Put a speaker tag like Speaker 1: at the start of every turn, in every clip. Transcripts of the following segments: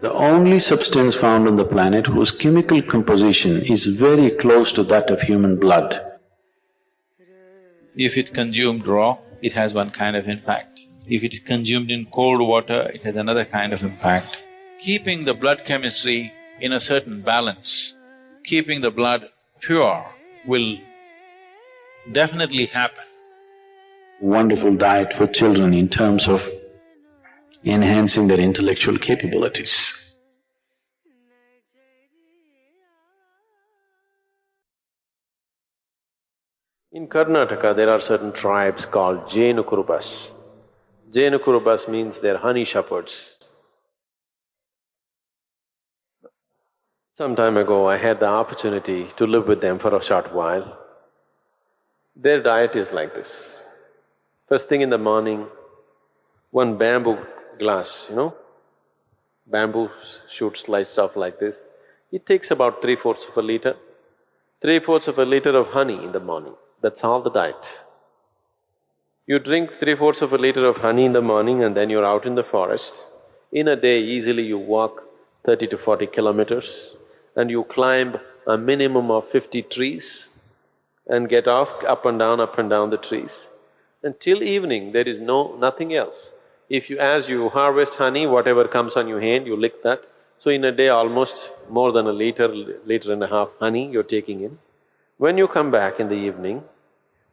Speaker 1: The only substance found on the planet whose chemical composition is very close to that of human blood.
Speaker 2: If it consumed raw, it has one kind of impact. If it is consumed in cold water, it has another kind of impact. Keeping the blood chemistry in a certain balance, keeping the blood pure will definitely happen.
Speaker 1: Wonderful diet for children in terms of enhancing their intellectual capabilities.
Speaker 3: In Karnataka, there are certain tribes called Jenukurubas. Jenukurubas means they're honey shepherds. Some time ago, I had the opportunity to live with them for a short while. Their diet is like this. First thing in the morning, one bamboo glass, bamboo shoot sliced off like this. It takes about 3/4 of a liter. 3/4 of a liter of honey in the morning, that's all the diet. You drink 3/4 of a liter of honey in the morning and then you're out in the forest. In a day, easily you walk 30 to 40 kilometers and you climb a minimum of 50 trees and get off up and down the trees. Until evening, there is nothing else. As you harvest honey, whatever comes on your hand, you lick that. So in a day, almost more than a liter and a half honey you're taking in. When you come back in the evening,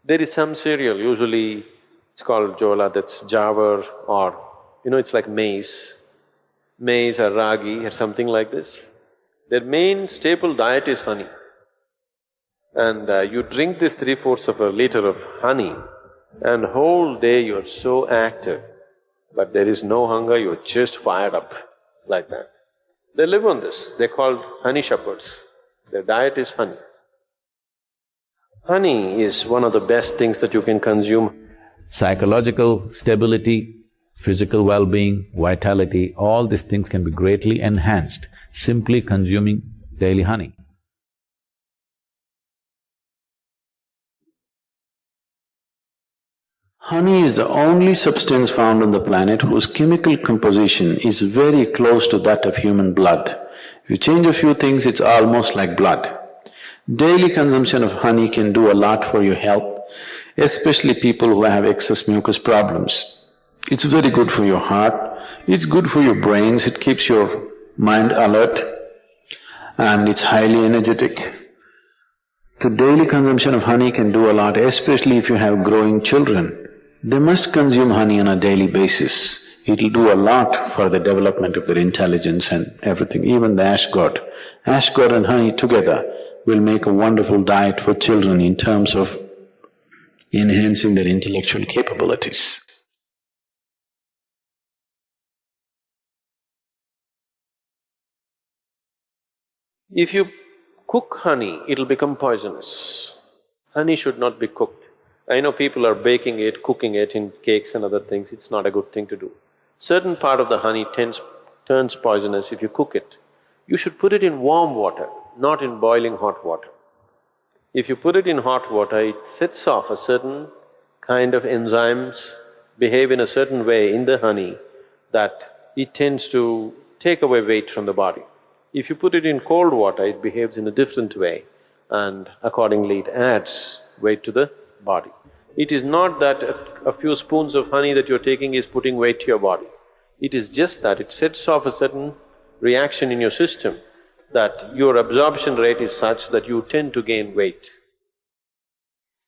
Speaker 3: there is some cereal, usually it's called jola, that's jawar or it's like maize or ragi or something like this. Their main staple diet is honey. And you drink this 3/4 of a liter of honey and whole day you're so active, but there is no hunger, you're just fired up like that. They live on this, they're called honey shepherds. Their diet is honey. Honey is one of the best things that you can consume.
Speaker 2: Psychological stability, physical well-being, vitality, all these things can be greatly enhanced simply consuming daily honey.
Speaker 1: Honey is the only substance found on the planet whose chemical composition is very close to that of human blood. If you change a few things, it's almost like blood. Daily consumption of honey can do a lot for your health, especially people who have excess mucus problems. It's very good for your heart, it's good for your brains, it keeps your mind alert, and it's highly energetic. So daily consumption of honey can do a lot, especially if you have growing children. They must consume honey on a daily basis. It'll do a lot for the development of their intelligence and everything, even the ash god. Ash god and honey together will make a wonderful diet for children in terms of enhancing their intellectual capabilities.
Speaker 3: If you cook honey, it'll become poisonous. Honey should not be cooked. I know people are baking it, cooking it in cakes and other things, it's not a good thing to do. Certain part of the honey turns poisonous if you cook it. You should put it in warm water, not in boiling hot water. If you put it in hot water, it sets off a certain kind of enzymes, behave in a certain way in the honey that it tends to take away weight from the body. If you put it in cold water, it behaves in a different way and accordingly it adds weight to the body. It is not that a few spoons of honey that you're taking is putting weight to your body. It is just that it sets off a certain reaction in your system that your absorption rate is such that you tend to gain weight.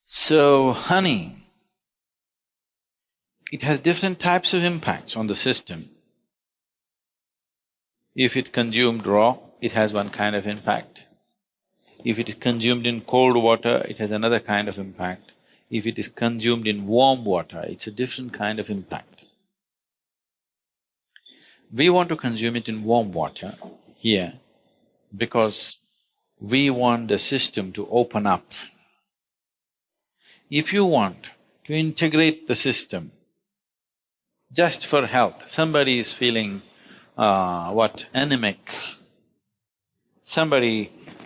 Speaker 2: So, honey, it has different types of impacts on the system. If it consumed raw, it has one kind of impact. If it is consumed in cold water, it has another kind of impact. If it is consumed in warm water, it's a different kind of impact. We want to consume it in warm water here because we want the system to open up. If you want to integrate the system just for health, somebody is feeling anemic.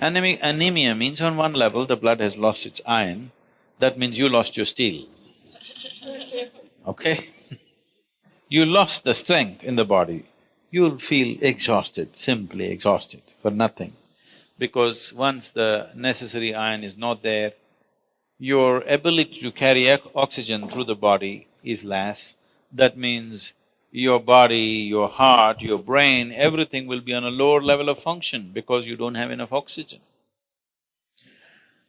Speaker 2: Anemia means on one level the blood has lost its iron, that means you lost your steel, okay? you lost the strength in the body, you'll feel exhausted, simply exhausted for nothing. Because once the necessary iron is not there, your ability to carry oxygen through the body is less. That means your body, your heart, your brain, everything will be on a lower level of function because you don't have enough oxygen.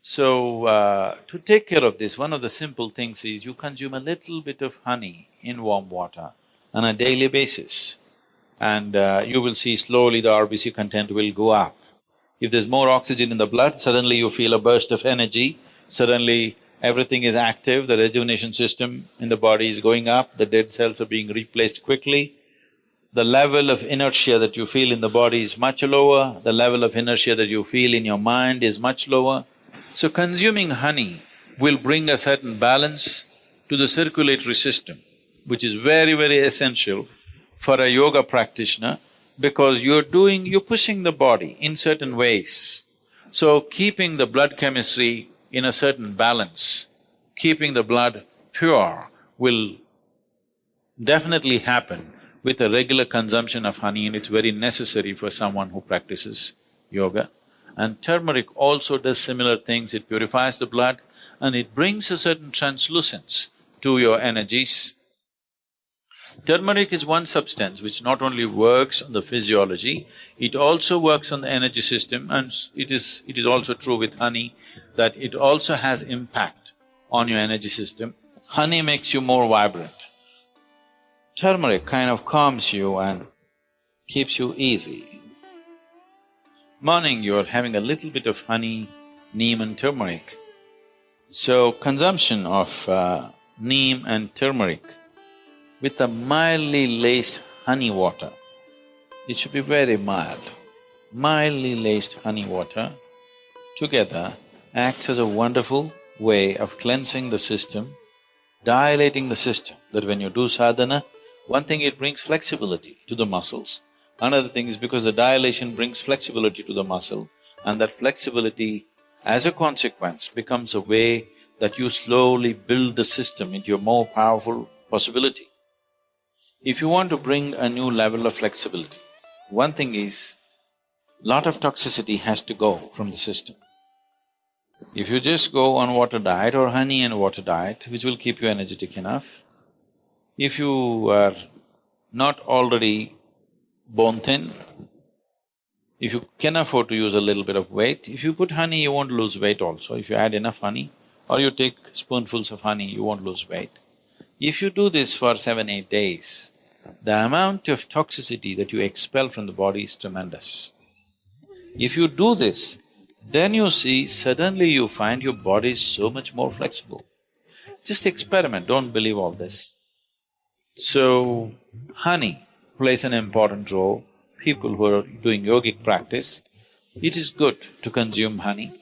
Speaker 2: So, to take care of this, one of the simple things is you consume a little bit of honey in warm water on a daily basis, and you will see slowly the RBC content will go up. If there's more oxygen in the blood, suddenly you feel a burst of energy, suddenly everything is active, the rejuvenation system in the body is going up, the dead cells are being replaced quickly. The level of inertia that you feel in the body is much lower, the level of inertia that you feel in your mind is much lower. So consuming honey will bring a certain balance to the circulatory system, which is very, very essential for a yoga practitioner because you're pushing the body in certain ways. So keeping the blood chemistry in a certain balance, keeping the blood pure will definitely happen with a regular consumption of honey, and it's very necessary for someone who practices yoga. And turmeric also does similar things, it purifies the blood and it brings a certain translucence to your energies. Turmeric is one substance which not only works on the physiology, it also works on the energy system, and it is also true with honey that it also has impact on your energy system. Honey makes you more vibrant. Turmeric kind of calms you and keeps you easy. Morning you're having a little bit of honey, neem and turmeric. So consumption of neem and turmeric with a mildly laced honey water, it should be very mild. Mildly laced honey water together acts as a wonderful way of cleansing the system, dilating the system, that when you do sadhana, one thing it brings flexibility to the muscles. Another thing is because the dilation brings flexibility to the muscle, and that flexibility, as a consequence, becomes a way that you slowly build the system into a more powerful possibility. If you want to bring a new level of flexibility, one thing is, lot of toxicity has to go from the system. If you just go on water diet or honey and water diet, which will keep you energetic enough, if you are not already bone thin, if you can afford to use a little bit of weight, if you put honey, you won't lose weight also. If you add enough honey, or you take spoonfuls of honey, you won't lose weight. If you do this for 7-8 days, the amount of toxicity that you expel from the body is tremendous. If you do this, then you see suddenly you find your body is so much more flexible. Just experiment, don't believe all this. So, honey plays an important role. People who are doing yogic practice, it is good to consume honey.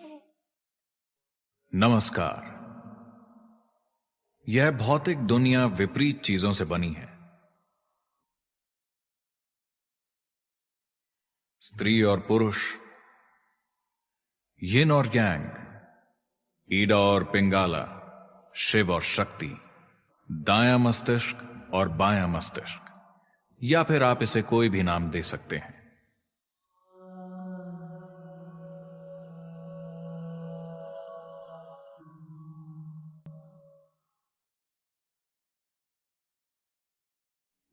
Speaker 4: नमस्कार। यह भौतिक दुनिया विपरीत चीजों से बनी है। स्त्री और पुरुष, यिन और यांग, ईडा और पिंगाला, शिव और शक्ति, दायां मस्तिष्क और बायां मस्तिष्क, या फिर आप इसे कोई भी नाम दे सकते हैं।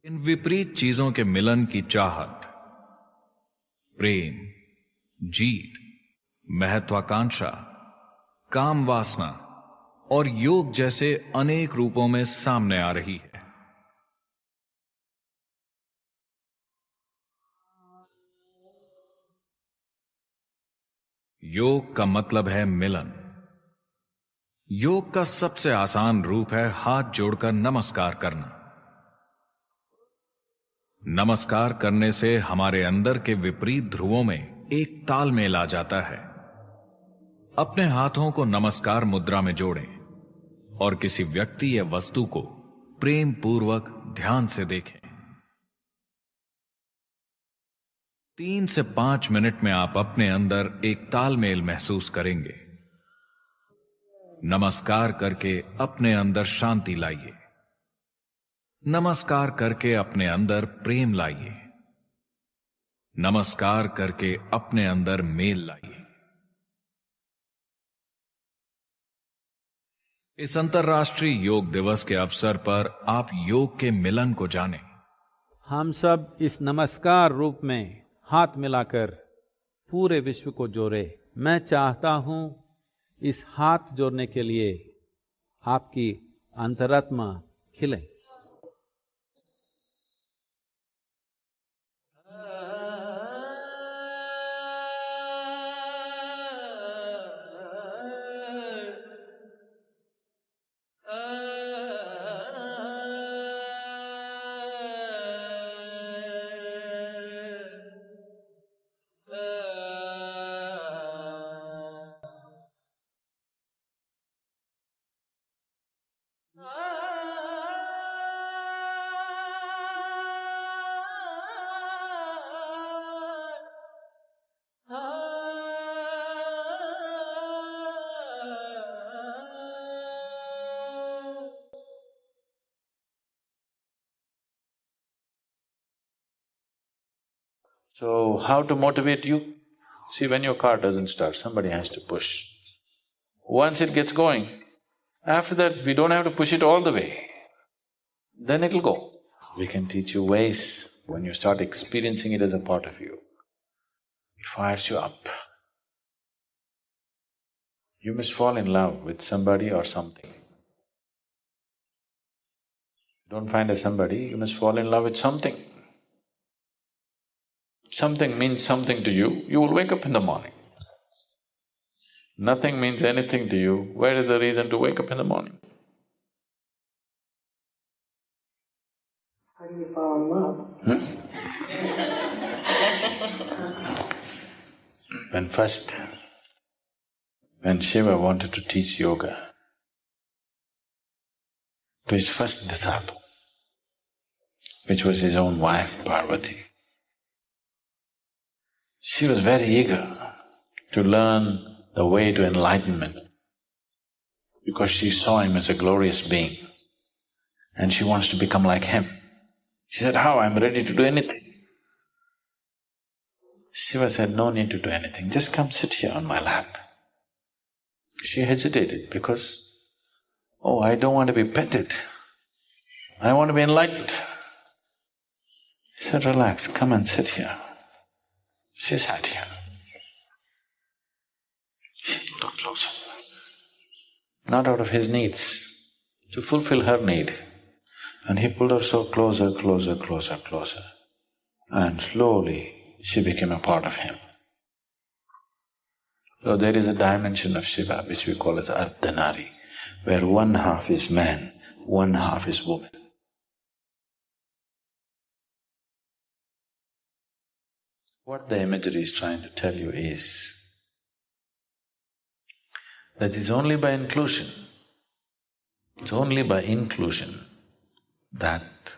Speaker 4: इन विपरीत चीजों के मिलन की चाहत, प्रेम, जीत, महत्वाकांक्षा, काम वासना और योग जैसे अनेक रूपों में सामने आ रही है। योग का मतलब है मिलन। योग का सबसे आसान रूप है हाथ जोड़कर नमस्कार करना। नमस्कार करने से हमारे अंदर के विपरीत ध्रुवों में एक तालमेल आ जाता है। अपने हाथों को नमस्कार मुद्रा में जोड़ें और किसी व्यक्ति या वस्तु को प्रेम पूर्वक ध्यान से देखें। 3 से 5 मिनट में आप अपने अंदर एक तालमेल महसूस करेंगे। नमस्कार करके अपने अंदर शांति लाइए। नमस्कार करके अपने अंदर प्रेम लाइए। नमस्कार करके अपने अंदर मेल लाइए। इस अंतर्राष्ट्रीय योग दिवस के अवसर पर आप योग के मिलन को जानें।
Speaker 5: हम सब इस नमस्कार रूप में हाथ मिलाकर पूरे विश्व को जोड़े। मैं चाहता हूं इस हाथ जोड़ने के लिए आपकी अंतरात्मा खिले।
Speaker 2: So, how to motivate you? See, when your car doesn't start, somebody has to push. Once it gets going, after that we don't have to push it all the way, then it'll go. We can teach you ways. When you start experiencing it as a part of you, it fires you up. You must fall in love with somebody or something. You don't find a somebody, you must fall in love with something. Something means something to you, you will wake up in the morning. Nothing means anything to you, where is the reason to wake up in the morning?
Speaker 6: How do you fall in love?
Speaker 2: When Shiva wanted to teach yoga to his first disciple, which was his own wife, Parvati, she was very eager to learn the way to enlightenment because she saw him as a glorious being and she wants to become like him. She said, "How? I'm ready to do anything." Shiva said, "No need to do anything, just come sit here on my lap." She hesitated because, "Oh, I don't want to be petted, I want to be enlightened." He said, "Relax, come and sit here." She sat here. She pulled her closer, not out of his needs, to fulfill her need. And he pulled her so closer, closer, closer, closer. And slowly she became a part of him. So there is a dimension of Shiva which we call as Ardhanari, where one half is man, one half is woman. What the imagery is trying to tell you is that it's only by inclusion, it's only by inclusion that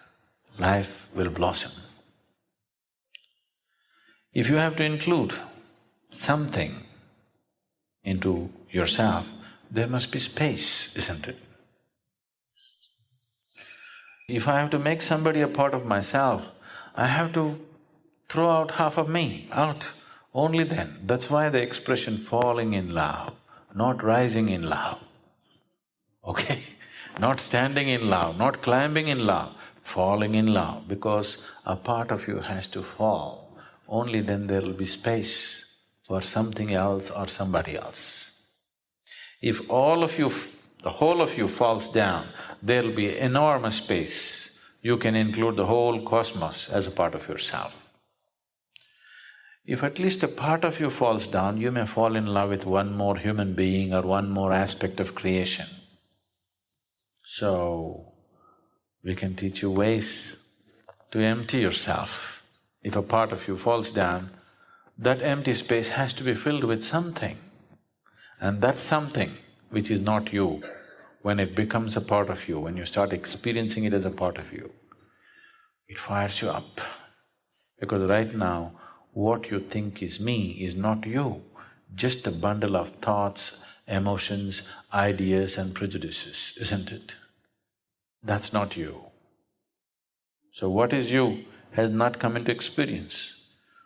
Speaker 2: life will blossom. If you have to include something into yourself, there must be space, isn't it? If I have to make somebody a part of myself, I have to throw out half of me out, only then. That's why the expression falling in love, not rising in love, okay? Not standing in love, not climbing in love, falling in love, because a part of you has to fall, only then there will be space for something else or somebody else. If all of you, the whole of you falls down, there'll be enormous space. You can include the whole cosmos as a part of yourself. If at least a part of you falls down, you may fall in love with one more human being or one more aspect of creation. So, we can teach you ways to empty yourself. If a part of you falls down, that empty space has to be filled with something. And that something which is not you, when it becomes a part of you, when you start experiencing it as a part of you, it fires you up. Because right now, what you think is me is not you, just a bundle of thoughts, emotions, ideas and prejudices, isn't it? That's not you. So what is you has not come into experience.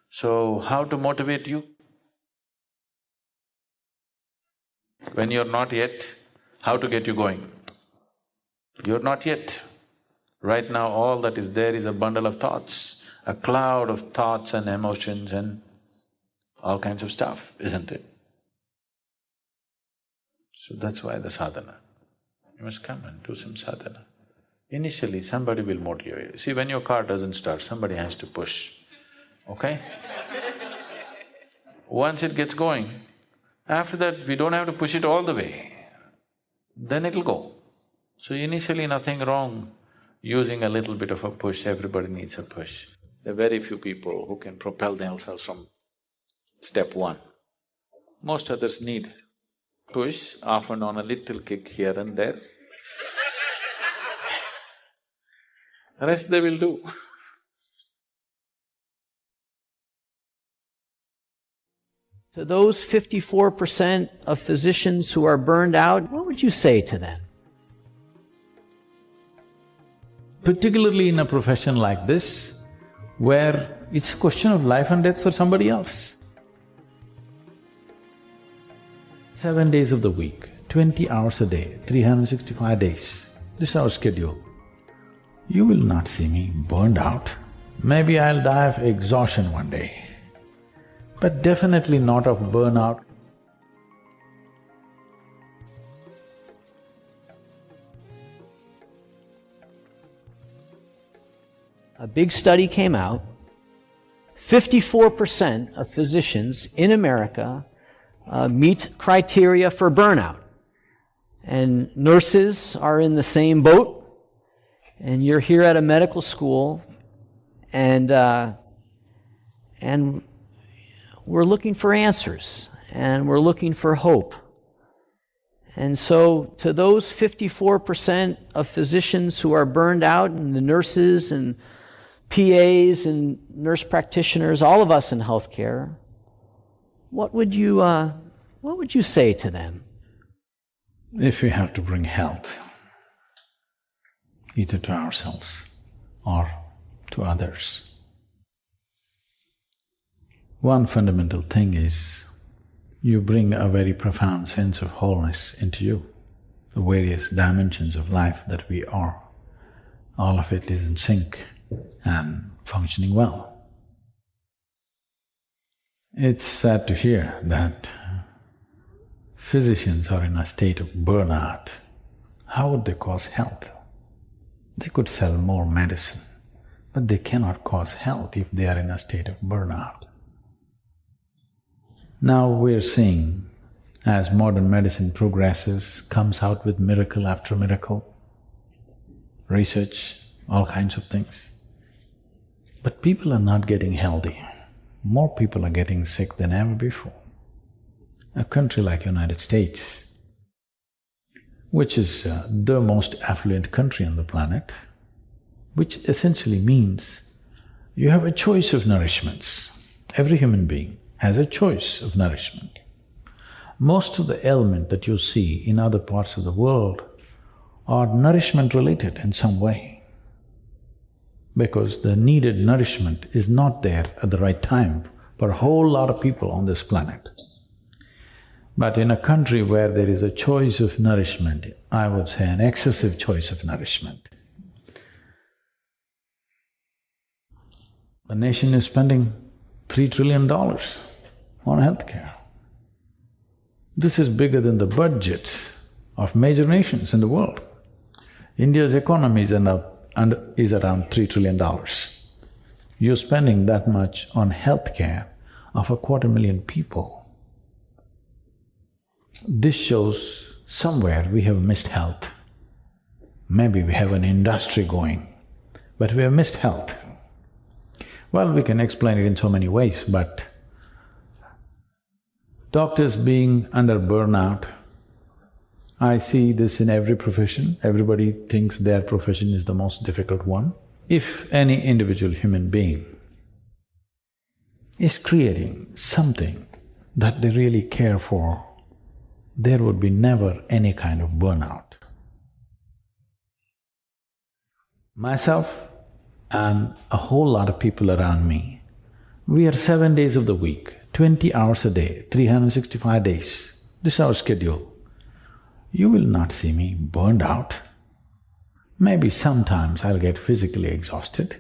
Speaker 2: So how to motivate you? When you're not yet, how to get you going? You're not yet. Right now, all that is there is a bundle of thoughts, a cloud of thoughts and emotions and all kinds of stuff, isn't it? So that's why the sadhana. You must come and do some sadhana. Initially, somebody will motivate you. See, when your car doesn't start, somebody has to push, okay? Once it gets going, after that, we don't have to push it all the way, then it'll go. So initially, nothing wrong using a little bit of a push, everybody needs a push. There are very few people who can propel themselves from step one. Most others need push, often on a little kick here and there. Rest they will do.
Speaker 7: To those 54% of physicians who are burned out, what would you say to them?
Speaker 5: Particularly in a profession like this, where it's a question of life and death for somebody else. 7 days of the week, 20 hours a day, 365 days, this is our schedule. You will not see me burned out. Maybe I'll die of exhaustion one day, but definitely not of burnout.
Speaker 7: A big study came out, 54% of physicians in America meet criteria for burnout. And nurses are in the same boat, and you're here at a medical school, and we're looking for answers, and we're looking for hope. And so, to those 54% of physicians who are burned out, and the nurses and PAs and nurse practitioners, all of us in healthcare, what would you say to them?
Speaker 5: If we have to bring health, either to ourselves or to others, one fundamental thing is you bring a very profound sense of wholeness into you, the various dimensions of life that we are. All of it is in sync and functioning well. It's sad to hear that physicians are in a state of burnout. How would they cause health? They could sell more medicine, but they cannot cause health if they are in a state of burnout. Now we're seeing, as modern medicine progresses, comes out with miracle after miracle, research, all kinds of things. But people are not getting healthy. More people are getting sick than ever before. A country like United States, which is the most affluent country on the planet, which essentially means you have a choice of nourishments. Every human being has a choice of nourishment. Most of the ailment that you see in other parts of the world are nourishment related in some way, because the needed nourishment is not there at the right time for a whole lot of people on this planet. But in a country where there is a choice of nourishment, I would say an excessive choice of nourishment, the nation is spending $3 trillion on healthcare. This is bigger than the budgets of major nations in the world. India's economy is around $3 trillion. You're spending that much on healthcare of 250,000 people. This shows somewhere we have missed health. Maybe we have an industry going, but we have missed health. Well, we can explain it in so many ways, but doctors being under burnout, I see this in every profession. Everybody thinks their profession is the most difficult one. If any individual human being is creating something that they really care for, there would be never any kind of burnout. Myself, and a whole lot of people around me. We are 7 days of the week, 20 hours a day, 365 days. This is our schedule. You will not see me burned out. Maybe sometimes I'll get physically exhausted.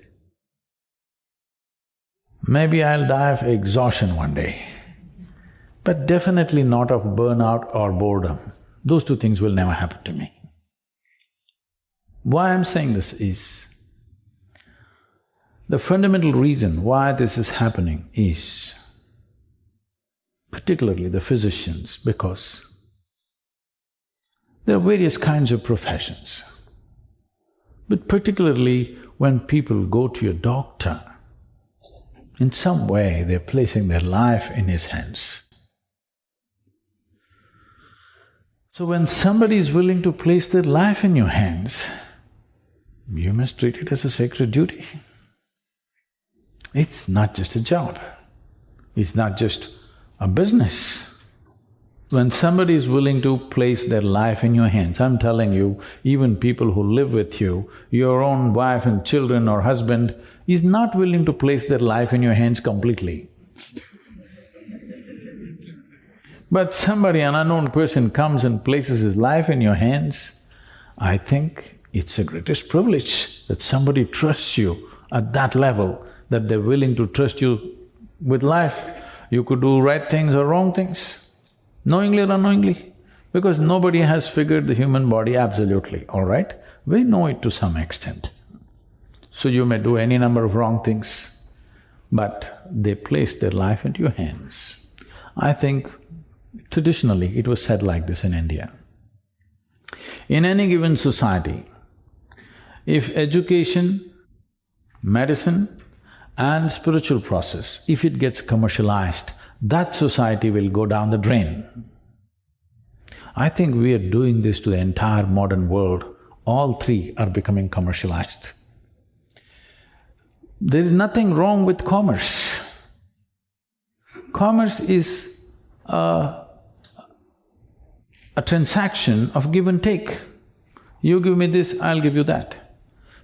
Speaker 5: Maybe I'll die of exhaustion one day, but definitely not of burnout or boredom. Those two things will never happen to me. Why I'm saying this is, the fundamental reason why this is happening is particularly the physicians, because there are various kinds of professions. But particularly when people go to a doctor, in some way they're placing their life in his hands. So when somebody is willing to place their life in your hands, you must treat it as a sacred duty. It's not just a job, it's not just a business. When somebody is willing to place their life in your hands, I'm telling you, even people who live with you, your own wife and children or husband is not willing to place their life in your hands completely. But somebody, an unknown person comes and places his life in your hands, I think it's the greatest privilege that somebody trusts you at that level, that they're willing to trust you with life. You could do right things or wrong things, knowingly or unknowingly, because nobody has figured the human body absolutely, all right? We know it to some extent. So you may do any number of wrong things, but they place their life into your hands. I think traditionally it was said like this in India. In any given society, if education, medicine and spiritual process, if it gets commercialized, that society will go down the drain. I think we are doing this to the entire modern world. All three are becoming commercialized. There is nothing wrong with commerce. Commerce is a transaction of give and take. You give me this, I'll give you that.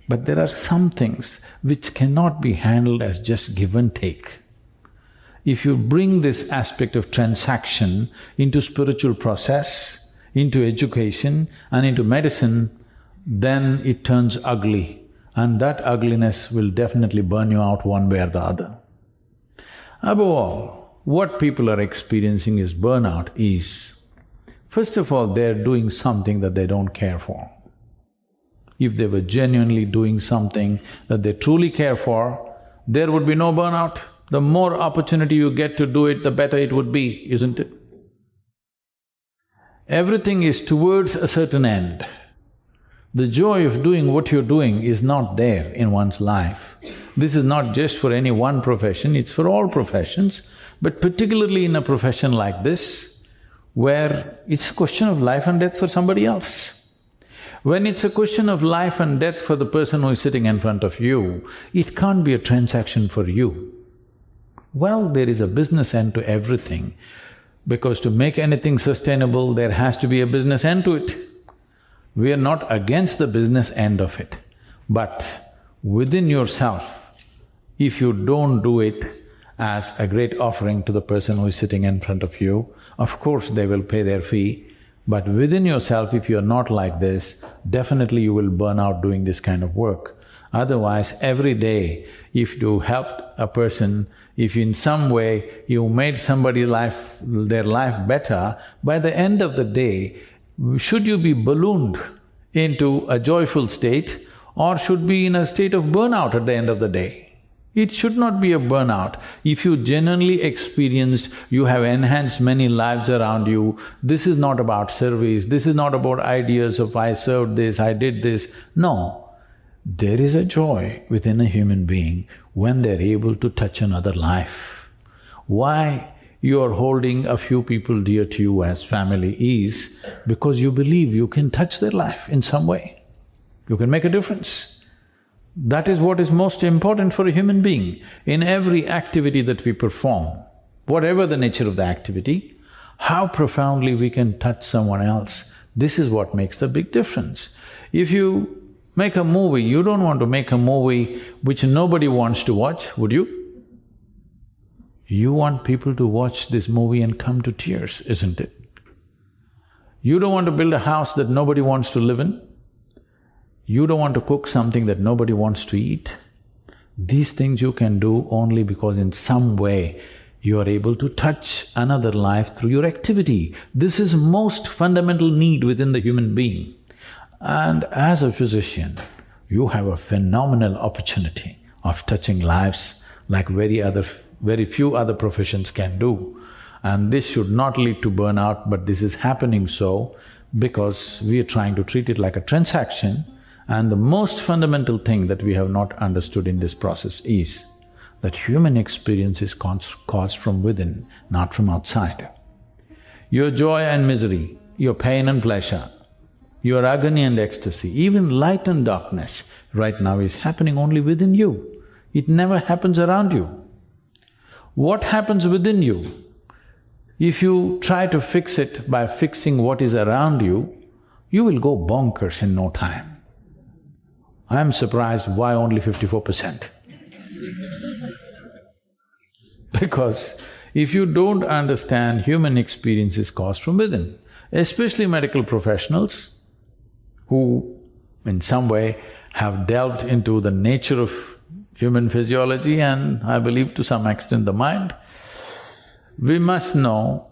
Speaker 5: But there are some things which cannot be handled as just give and take. If you bring this aspect of transaction into spiritual process, into education and into medicine, then it turns ugly, and that ugliness will definitely burn you out one way or the other. Above all, what people are experiencing is burnout is, first of all, they're doing something that they don't care for. If they were genuinely doing something that they truly care for, there would be no burnout. The more opportunity you get to do it, the better it would be, isn't it? Everything is towards a certain end. The joy of doing what you're doing is not there in one's life. This is not just for any one profession, it's for all professions, but particularly in a profession like this, where it's a question of life and death for somebody else. When it's a question of life and death for the person who is sitting in front of you, it can't be a transaction for you. Well, there is a business end to everything, because to make anything sustainable, there has to be a business end to it. We are not against the business end of it, but within yourself, if you don't do it as a great offering to the person who is sitting in front of you, of course they will pay their fee, but within yourself, if you're not like this, definitely you will burn out doing this kind of work. Otherwise, every day, if you helped a person, if in some way you made somebody's life… their life better, by the end of the day, should you be ballooned into a joyful state or should be in a state of burnout at the end of the day? It should not be a burnout. If you genuinely experienced, you have enhanced many lives around you, this is not about service, this is not about ideas of I served this, I did this. No, there is a joy within a human being when they're able to touch another life. Why you are holding a few people dear to you as family is because you believe you can touch their life in some way, you can make a difference. That is what is most important for a human being. In every activity that we perform, whatever the nature of the activity, how profoundly we can touch someone else, this is what makes the big difference. If you Make a movie, you don't want to make a movie which nobody wants to watch, would you? You want people to watch this movie and come to tears, isn't it? You don't want to build a house that nobody wants to live in. You don't want to cook something that nobody wants to eat. These things you can do only because in some way you are able to touch another life through your activity. This is most fundamental need within the human being. And as a physician, you have a phenomenal opportunity of touching lives like very few other professions can do. And this should not lead to burnout, but this is happening so because we are trying to treat it like a transaction. And the most fundamental thing that we have not understood in this process is that human experience is caused from within, not from outside. Your joy and misery, your pain and pleasure, your agony and ecstasy, even light and darkness right now is happening only within you. It never happens around you. What happens within you? If you try to fix it by fixing what is around you, you will go bonkers in no time. I am surprised why only 54%. Because if you don't understand human experience is caused from within, especially medical professionals who in some way have delved into the nature of human physiology and I believe to some extent the mind, we must know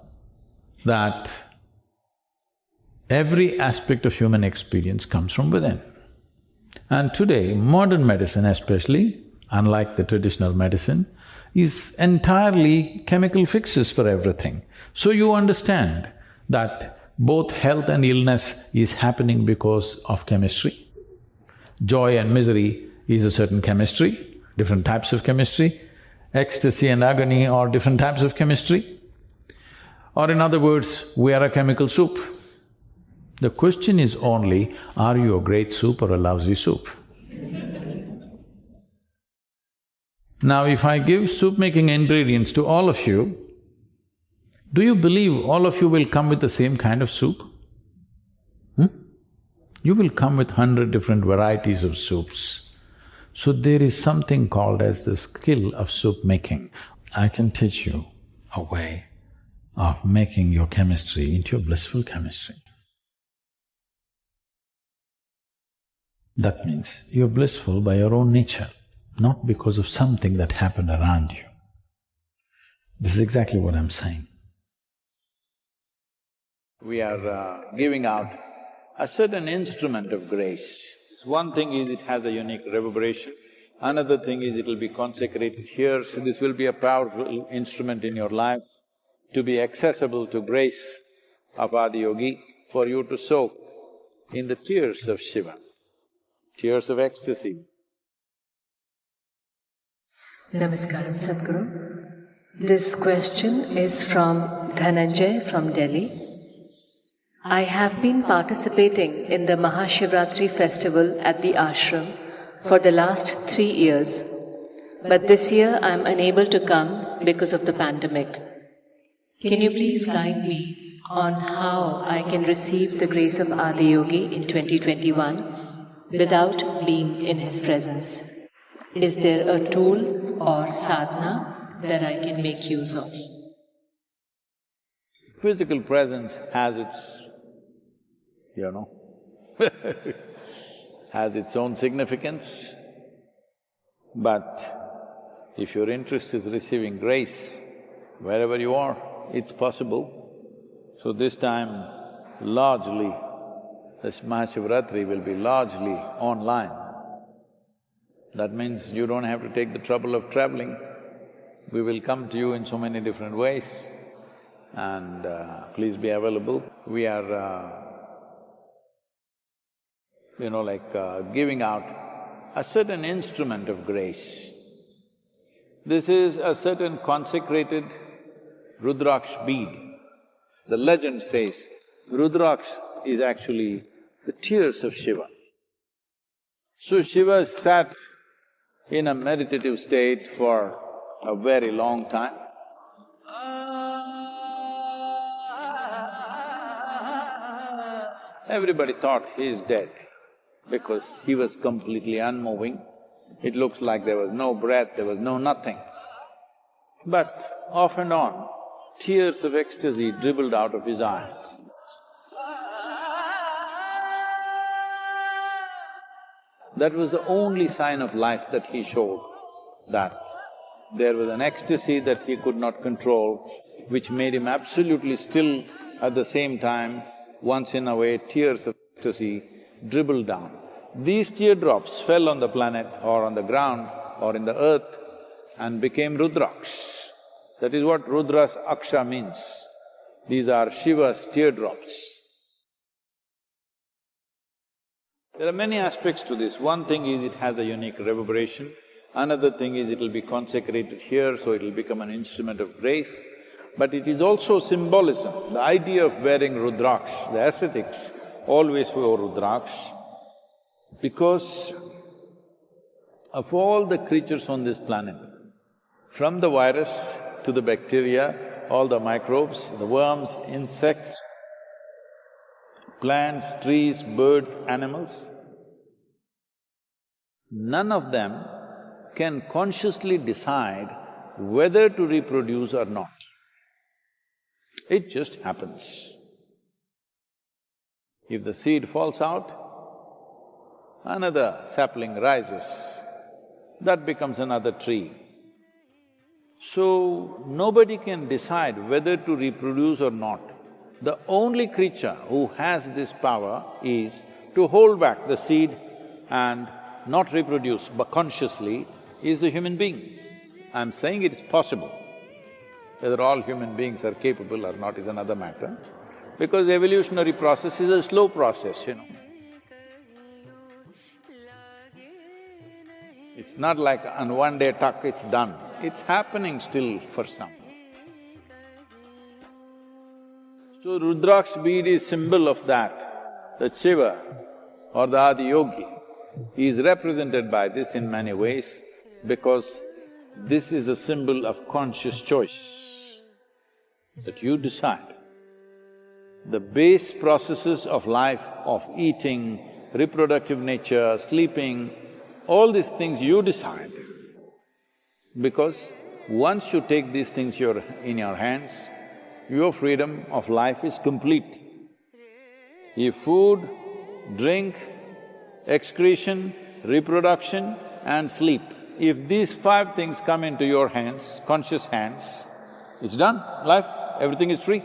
Speaker 5: that every aspect of human experience comes from within. And today, modern medicine especially, unlike the traditional medicine, is entirely chemical fixes for everything. So you understand that both health and illness is happening because of chemistry. Joy and misery is a certain chemistry, different types of chemistry. Ecstasy and agony are different types of chemistry. Or in other words, we are a chemical soup. The question is only, are you a great soup or a lousy soup? Now, if I give soup-making ingredients to all of you, do you believe all of you will come with the same kind of soup? You will come with 100 different varieties of soups. So there is something called as the skill of soup making. I can teach you a way of making your chemistry into a blissful chemistry. That means you're blissful by your own nature, not because of something that happened around you. This is exactly what I'm saying. We are giving out a certain instrument of grace. One thing is it has a unique reverberation, another thing is it will be consecrated here, so this will be a powerful instrument in your life to be accessible to grace of Adi Yogi, for you to soak in the tears of Shiva, tears of ecstasy.
Speaker 8: Namaskaram, Sadhguru. This question is from Dhananjay from Delhi. I have been participating in the Mahashivratri festival at the ashram for the last 3 years, but this year I am unable to come because of the pandemic. Can you please guide me on how I can receive the grace of Adi Yogi in 2021 without being in his presence? Is there a tool or sadhana that I can make use of?
Speaker 5: Physical presence has its, has its own significance, but if your interest is receiving grace, wherever you are, it's possible. So this time, largely, this Mahashivratri will be largely online. That means you don't have to take the trouble of traveling. We will come to you in so many different ways and please be available. We are, giving out a certain instrument of grace. This is a certain consecrated Rudraksh bead. The legend says Rudraksh is actually the tears of Shiva. So Shiva sat in a meditative state for a very long time. Everybody thought he is dead. because he was completely unmoving. It looks like there was no breath, there was no nothing. But off and on, tears of ecstasy dribbled out of his eyes. That was the only sign of life that he showed, that there was an ecstasy that he could not control, which made him absolutely still. At the same time, once in a way, tears of ecstasy dribbled down. These teardrops fell on the planet or on the ground or in the earth and became Rudraks. That is what Rudra's Aksha means. These are Shiva's teardrops. There are many aspects to this. One thing is it has a unique reverberation. Another thing is it'll be consecrated here, so it'll become an instrument of grace. But it is also symbolism. The idea of wearing Rudraksh, the ascetics always wore Rudraksh because of all the creatures on this planet, from the virus to the bacteria, all the microbes, the worms, insects, plants, trees, birds, animals, none of them can consciously decide whether to reproduce or not. It just happens. If the seed falls out, another sapling rises, that becomes another tree. So, nobody can decide whether to reproduce or not. The only creature who has this power is to hold back the seed and not reproduce but consciously is the human being. I'm saying it is possible. Whether all human beings are capable or not is another matter, because the evolutionary process is a slow process, It's not like on one day, tuck, it's done. It's happening still for some. So Rudraksh bead is symbol of that. The Shiva or the Adi Yogi is represented by this in many ways because this is a symbol of conscious choice, that you decide. The base processes of life, of eating, reproductive nature, sleeping, all these things you decide. Because once you take these things in your hands, your freedom of life is complete. If food, drink, excretion, reproduction and sleep, if these five things come into your hands, conscious hands, it's done, life, everything is free.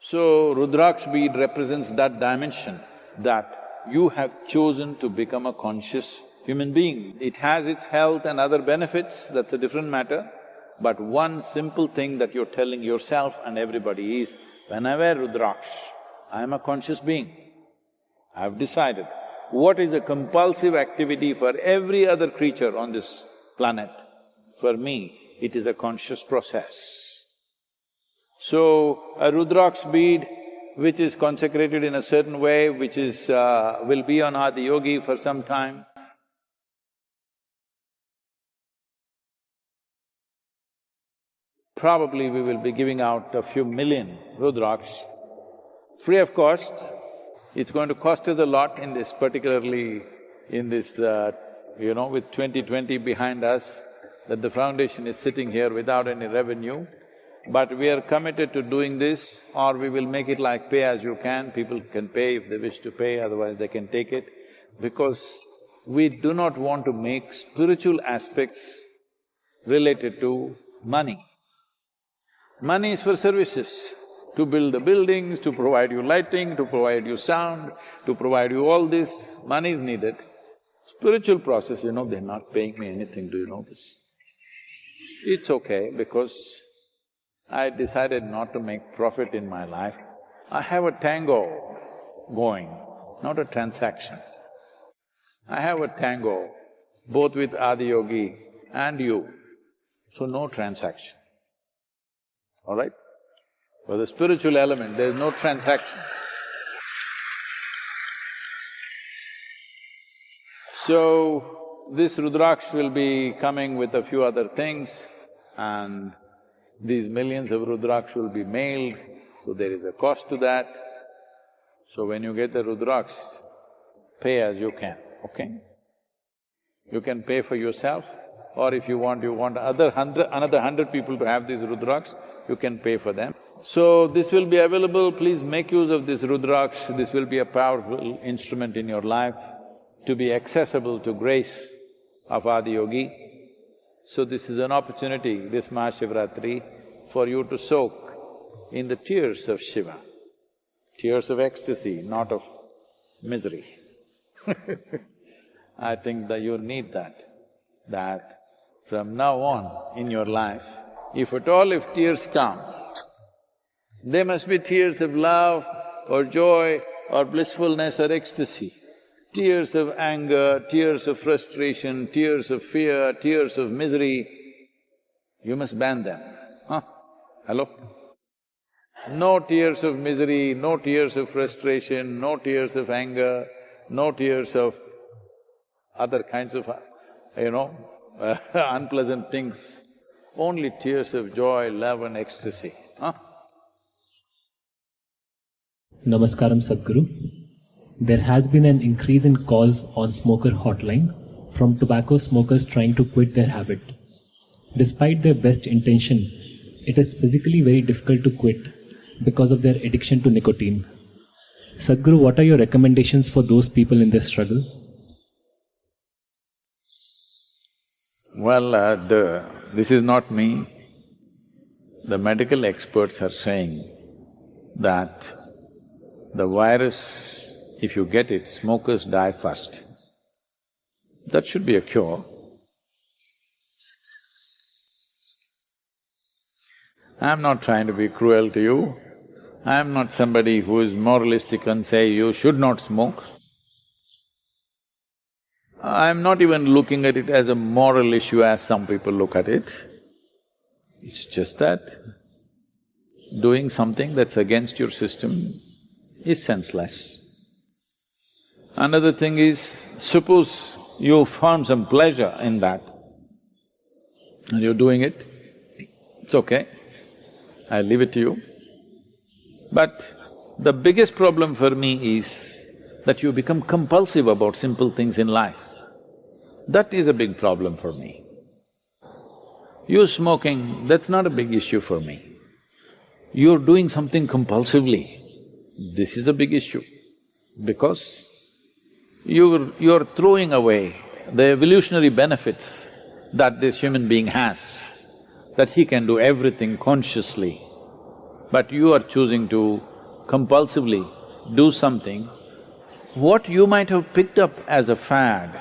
Speaker 5: So, Rudraksh bead represents that dimension, that you have chosen to become a conscious human being. It has its health and other benefits, that's a different matter. But one simple thing that you're telling yourself and everybody is, when I wear Rudraksh, I am a conscious being. I've decided. What is a compulsive activity for every other creature on this planet? For me, it is a conscious process. So, a Rudraksh bead which is consecrated in a certain way, which is… will be on Adi Yogi for some time. Probably we will be giving out a few million Rudraksh, free of cost. It's going to cost us a lot in this, particularly in this, with 2020 behind us, that the foundation is sitting here without any revenue. But we are committed to doing this, or we will make it like pay as you can. People can pay if they wish to pay, otherwise they can take it, because we do not want to make spiritual aspects related to money. Money is for services, to build the buildings, to provide you lighting, to provide you sound, to provide you all this, money is needed. Spiritual process, they're not paying me anything, do you know this? It's okay, because I decided not to make profit in my life. I have a tango going, not a transaction. I have a tango both with Adi Yogi and you, so no transaction. All right? For the spiritual element, there is no transaction. So, this Rudraksh will be coming with a few other things, and these millions of Rudraksh will be mailed, so there is a cost to that.
Speaker 2: So when you get the Rudraks, pay as you can, okay? You can pay for yourself, or if you want another 100 people to have these Rudraks, you can pay for them. So this will be available, please make use of this Rudraks, this will be a powerful instrument in your life to be accessible to grace of Adi Yogi. So this is an opportunity, this Mahashivratri, for you to soak in the tears of Shiva, tears of ecstasy, not of misery. I think that you need that from now on in your life, if at all if tears come, they must be tears of love or joy or blissfulness or ecstasy. Tears of anger, tears of frustration, tears of fear, tears of misery, you must ban them, huh? Hello? No tears of misery, no tears of frustration, no tears of anger, no tears of other kinds of, unpleasant things. Only tears of joy, love and ecstasy, huh?
Speaker 9: Namaskaram Sadhguru. There has been an increase in calls on smoker hotline from tobacco smokers trying to quit their habit. Despite their best intention, it is physically very difficult to quit because of their addiction to nicotine. Sadhguru, what are your recommendations for those people in this struggle?
Speaker 2: Well, this is not me. The medical experts are saying that the virus, if you get it, smokers die first. That should be a cure. I'm not trying to be cruel to you. I'm not somebody who is moralistic and say you should not smoke. I'm not even looking at it as a moral issue as some people look at it. It's just that doing something that's against your system is senseless. Another thing is, suppose you found some pleasure in that and you're doing it, it's okay, I leave it to you. But the biggest problem for me is that you become compulsive about simple things in life. That is a big problem for me. You smoking, that's not a big issue for me. You're doing something compulsively, this is a big issue, because you're throwing away the evolutionary benefits that this human being has, that he can do everything consciously, but you are choosing to compulsively do something what you might have picked up as a fad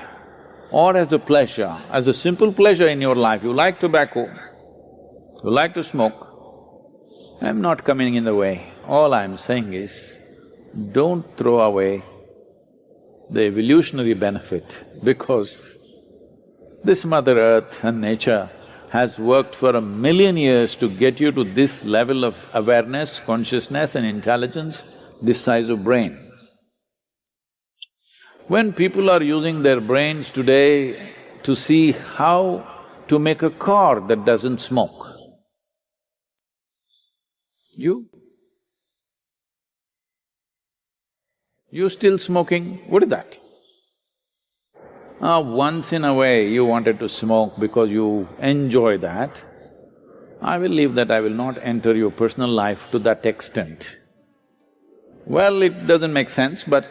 Speaker 2: or as a pleasure, as a simple pleasure in your life. You like tobacco, you like to smoke, I'm not coming in the way. All I'm saying is, don't throw away the evolutionary benefit, because this Mother Earth and nature has worked for 1,000,000 years to get you to this level of awareness, consciousness and intelligence, this size of brain. When people are using their brains today to see how to make a car that doesn't smoke, you still smoking, what is that? Once in a way you wanted to smoke because you enjoy that, I will leave that, I will not enter your personal life to that extent. Well, it doesn't make sense, but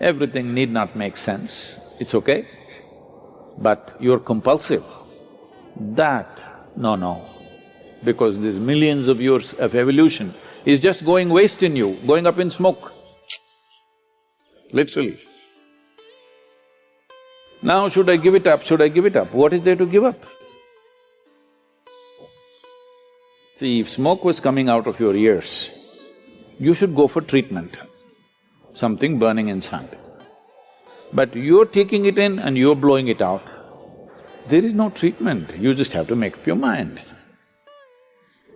Speaker 2: everything need not make sense, it's okay. But you're compulsive, that, no. Because these millions of years of evolution is just going waste in you, going up in smoke, literally. Now should I give it up, should I give it up? What is there to give up? See, if smoke was coming out of your ears, you should go for treatment, something burning inside. But you're taking it in and you're blowing it out, there is no treatment, you just have to make up your mind.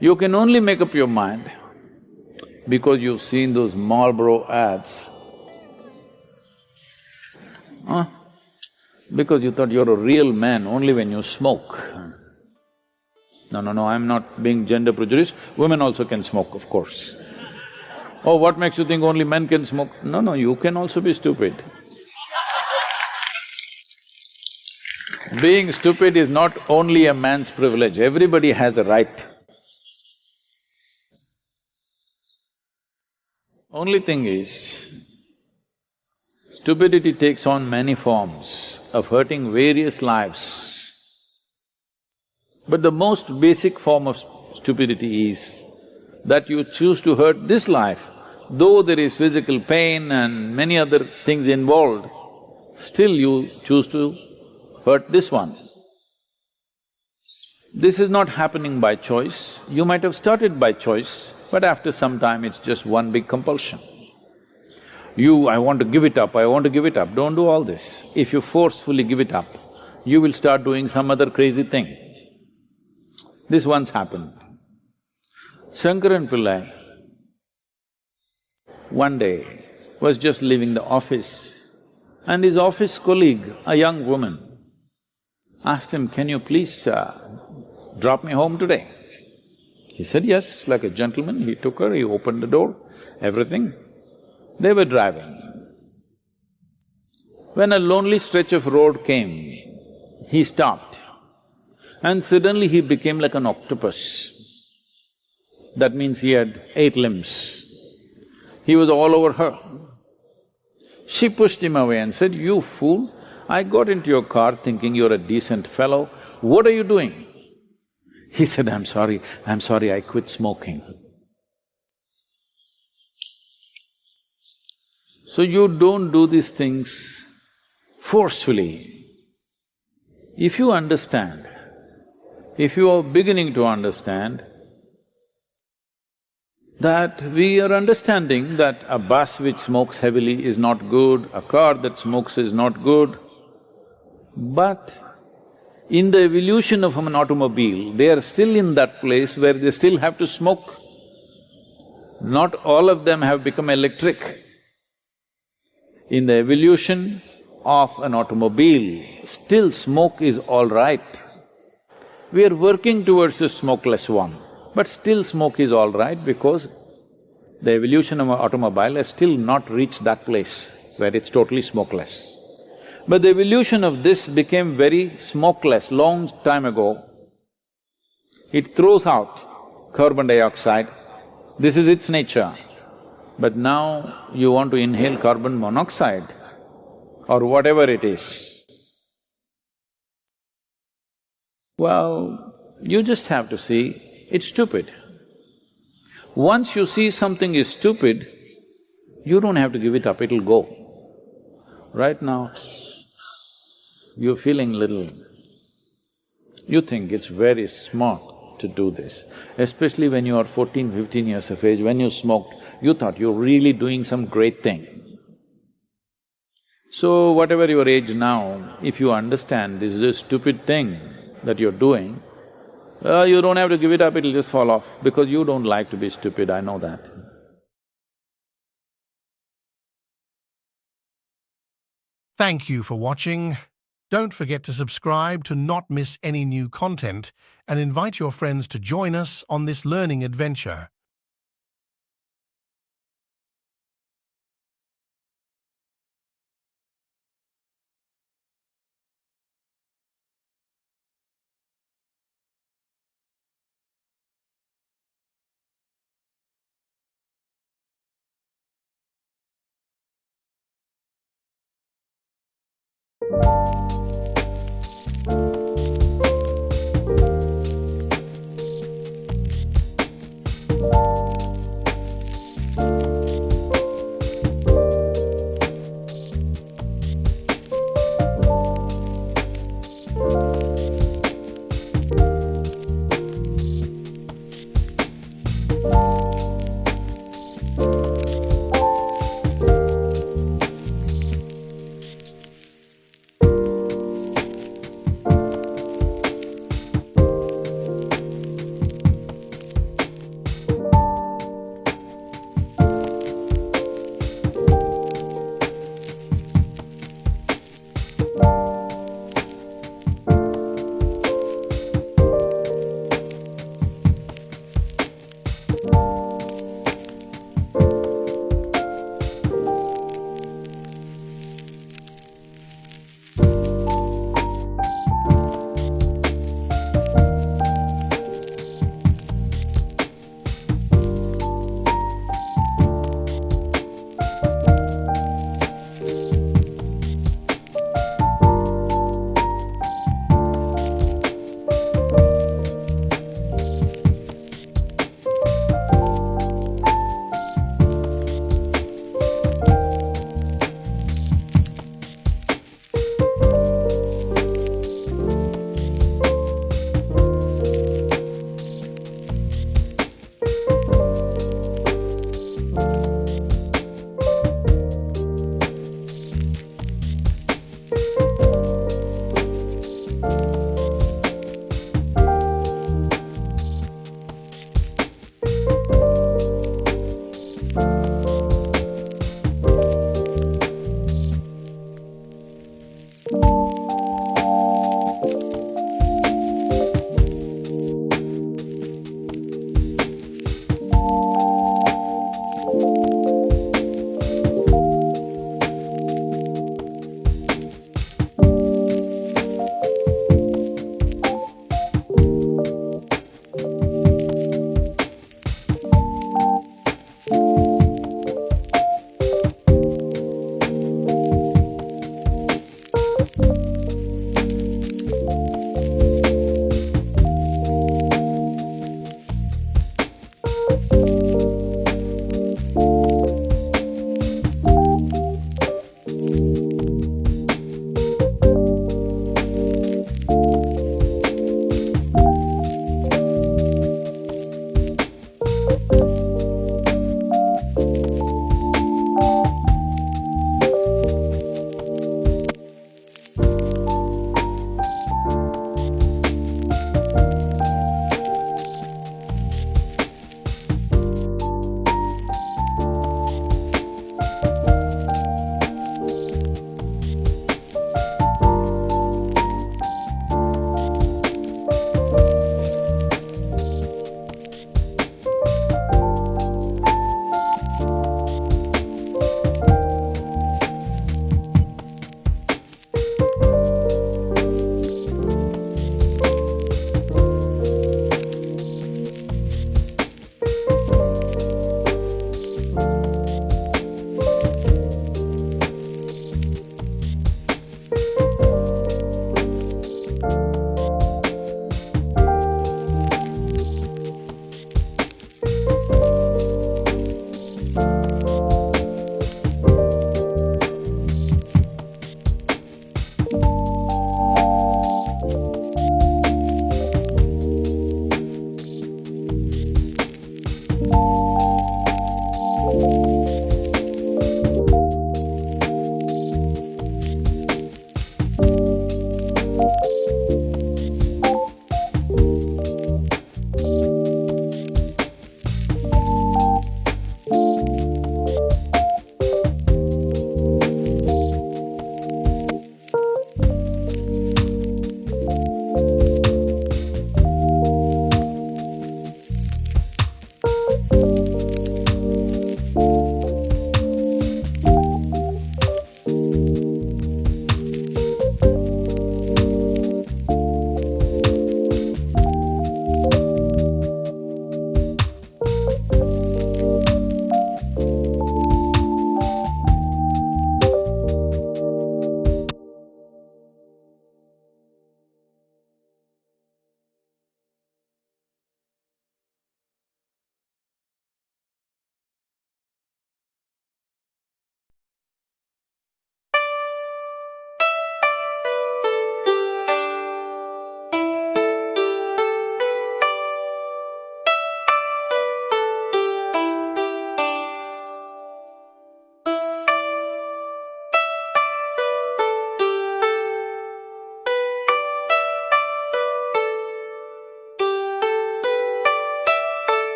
Speaker 2: You can only make up your mind because you've seen those Marlboro ads. Because you thought you're a real man only when you smoke. No, I'm not being gender prejudiced, women also can smoke, of course. Oh, what makes you think only men can smoke? No, no, you can also be stupid. Being stupid is not only a man's privilege, everybody has a right. Only thing is, stupidity takes on many forms of hurting various lives. But the most basic form of stupidity is that you choose to hurt this life, though there is physical pain and many other things involved, still you choose to hurt this one. This is not happening by choice. You might have started by choice, but after some time it's just one big compulsion. I want to give it up, I want to give it up. Don't do all this. If you forcefully give it up, you will start doing some other crazy thing. This once happened. Shankaran Pillai one day was just leaving the office and his office colleague, a young woman, asked him, "Can you please drop me home today?" He said yes, like a gentleman. He took her, he opened the door, everything. They were driving. When a lonely stretch of road came, he stopped and suddenly he became like an octopus. That means he had 8 limbs. He was all over her. She pushed him away and said, "You fool, I got into your car thinking you're a decent fellow, what are you doing?" He said, I'm sorry, I quit smoking." So you don't do these things forcefully. If you understand, if you are beginning to understand that we are understanding that a bus which smokes heavily is not good, a car that smokes is not good, but in the evolution of an automobile, they are still in that place where they still have to smoke. Not all of them have become electric. In the evolution of an automobile, still smoke is all right. We are working towards a smokeless one, but still smoke is all right because the evolution of an automobile has still not reached that place where it's totally smokeless. But the evolution of this became very smokeless long time ago. It throws out carbon dioxide, this is its nature. But now you want to inhale carbon monoxide or whatever it is. Well, you just have to see, it's stupid. Once you see something is stupid, you don't have to give it up, it'll go. Right now, you're feeling little… You think it's very smart to do this, especially when you are 14, 15 years of age, when you smoked, you thought you're really doing some great thing. So, whatever your age now, if you understand this is a stupid thing that you're doing, you don't have to give it up, it'll just fall off, because you don't like to be stupid, I know that.
Speaker 10: Thank you for watching. Don't forget to subscribe to not miss any new content and invite your friends to join us on this learning adventure.